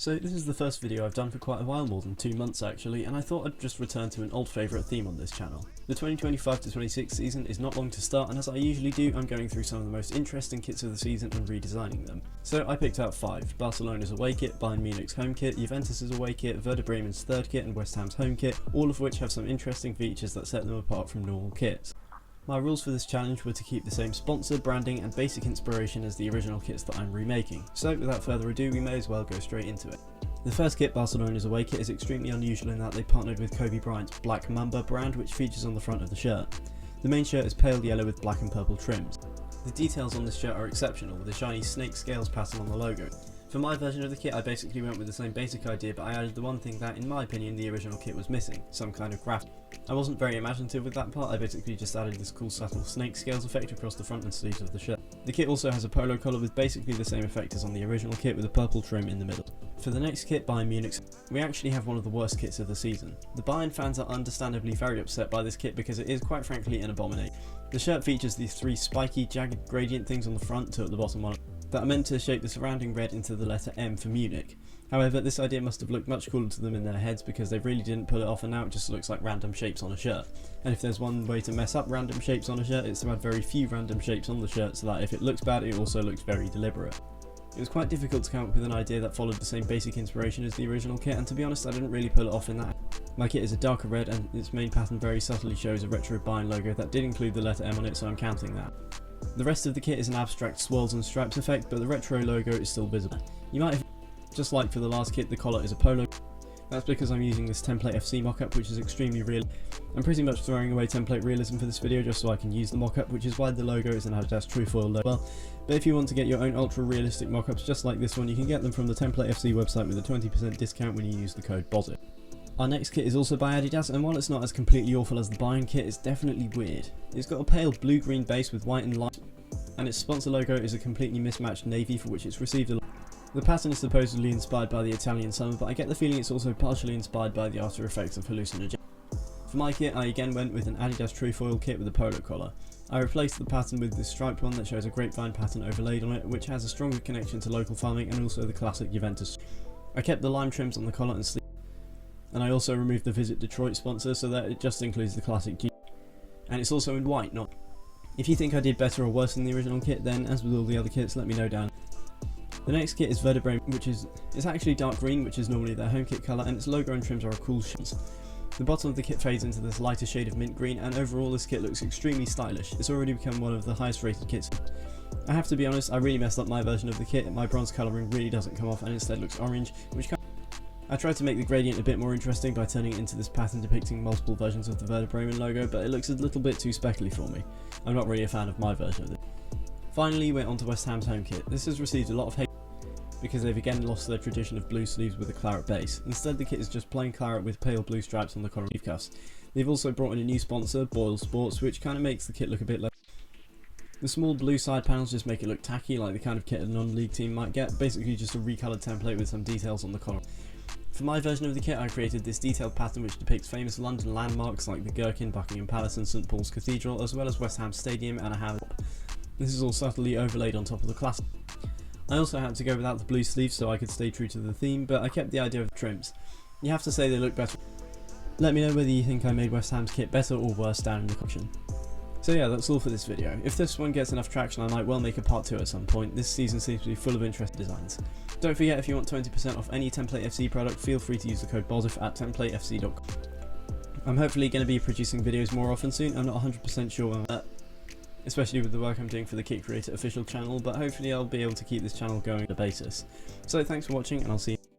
So this is the first video I've done for quite a while, more than 2 months actually, and I thought I'd just return to an old favourite theme on this channel. The 2025-26 season is not long to start, and as I usually do, I'm going through some of the most interesting kits of the season and redesigning them. So I picked out 5: Barcelona's away kit, Bayern Munich's home kit, Juventus's away kit, Werder Bremen's third kit and West Ham's home kit, all of which have some interesting features that set them apart from normal kits. My rules for this challenge were to keep the same sponsor, branding and basic inspiration as the original kits that I'm remaking, so without further ado we may as well go straight into it. The first kit, Barcelona's away kit, is extremely unusual in that they partnered with Kobe Bryant's Black Mamba brand, which features on the front of the shirt. The main shirt is pale yellow with black and purple trims. The details on this shirt are exceptional, with a shiny snake scales pattern on the logo. For my version of the kit I basically went with the same basic idea, but I added the one thing that, in my opinion, the original kit was missing: some kind of graphic. I wasn't very imaginative with that part, I basically just added this cool subtle snake scales effect across the front and sleeves of the shirt. The kit also has a polo collar with basically the same effect as on the original kit, with a purple trim in the middle. For the next kit, Bayern Munich, we actually have one of the worst kits of the season. The Bayern fans are understandably very upset by this kit because it is quite frankly an abomination. The shirt features these 3 spiky, jagged gradient things on the front, 2 at the bottom, 1 that are meant to shape the surrounding red into the letter M for Munich. However, this idea must have looked much cooler to them in their heads because they really didn't pull it off, and now it just looks like random shapes on a shirt. And if there's one way to mess up random shapes on a shirt, it's to add very few random shapes on the shirt so that if it looks bad, it also looks very deliberate. It was quite difficult to come up with an idea that followed the same basic inspiration as the original kit, and to be honest I didn't really pull it off in that. My kit is a darker red and its main pattern very subtly shows a retro Bayern logo that did include the letter M on it, so I'm counting that. The rest of the kit is an abstract swirls and stripes effect, but the retro logo is still visible. You might have, just like for the last kit, the collar is a polo. That's because I'm using this template FC mockup, which is extremely real. I'm pretty much throwing away template realism for this video just so I can use the mockup, which is why the logo is an Adidas Truefoil logo. Well, but if you want to get your own ultra realistic mockups just like this one, you can get them from the Template FC website with a 20% discount when you use the code BOZIT. Our next kit is also by Adidas, and while it's not as completely awful as the Bayern kit, it's definitely weird. It's got a pale blue-green base with white and light, and its sponsor logo is a completely mismatched navy for which it's received a lot. The pattern is supposedly inspired by the Italian summer, but I get the feeling it's also partially inspired by the after effects of hallucinogens. For my kit, I again went with an Adidas Truefoil kit with a polo collar. I replaced the pattern with this striped one that shows a grapevine pattern overlaid on it, which has a stronger connection to local farming and also the classic Juventus. I kept the lime trims on the collar and sleeve, and I also removed the Visit Detroit sponsor so that it just includes the classic G. And it's also in white, not. If you think I did better or worse than the original kit, then as with all the other kits, let me know down. The next kit is Werder Bremen, which is actually dark green, which is normally their home kit colour, and its logo and trims are a cool shades. The bottom of the kit fades into this lighter shade of mint green, and overall this kit looks extremely stylish. It's already become one of the highest rated kits. I have to be honest, I really messed up my version of the kit. My bronze colouring really doesn't come off and instead looks orange, I tried to make the gradient a bit more interesting by turning it into this pattern depicting multiple versions of the Werder Bremen logo, but it looks a little bit too speckly for me. I'm not really a fan of my version of it. Finally, we're on to West Ham's home kit. This has received a lot of hate because they've again lost their tradition of blue sleeves with a claret base. Instead, the kit is just plain claret with pale blue stripes on the collar sleeve cuffs. They've also brought in a new sponsor, Boyle Sports, which kind of makes the kit look a bit like. The small blue side panels just make it look tacky, like the kind of kit a non-league team might get, basically just a recoloured template with some details on the collar. For my version of the kit, I created this detailed pattern which depicts famous London landmarks like the Gherkin, Buckingham Palace and St Paul's Cathedral, as well as West Ham Stadium and a house. This is all subtly overlaid on top of the classic. I also had to go without the blue sleeves so I could stay true to the theme, but I kept the idea of the trims. You have to say they look better. Let me know whether you think I made West Ham's kit better or worse down in the comment. So yeah, that's all for this video. If this one gets enough traction, I might well make a part 2 at some point. This season seems to be full of interesting designs. Don't forget, if you want 20% off any Template FC product, feel free to use the code BOZIF at templatefc.com. I'm hopefully going to be producing videos more often soon. I'm not 100% sure on that, especially with the work I'm doing for the Kit Creator official channel, but hopefully I'll be able to keep this channel going on a basis. So thanks for watching, and I'll see you.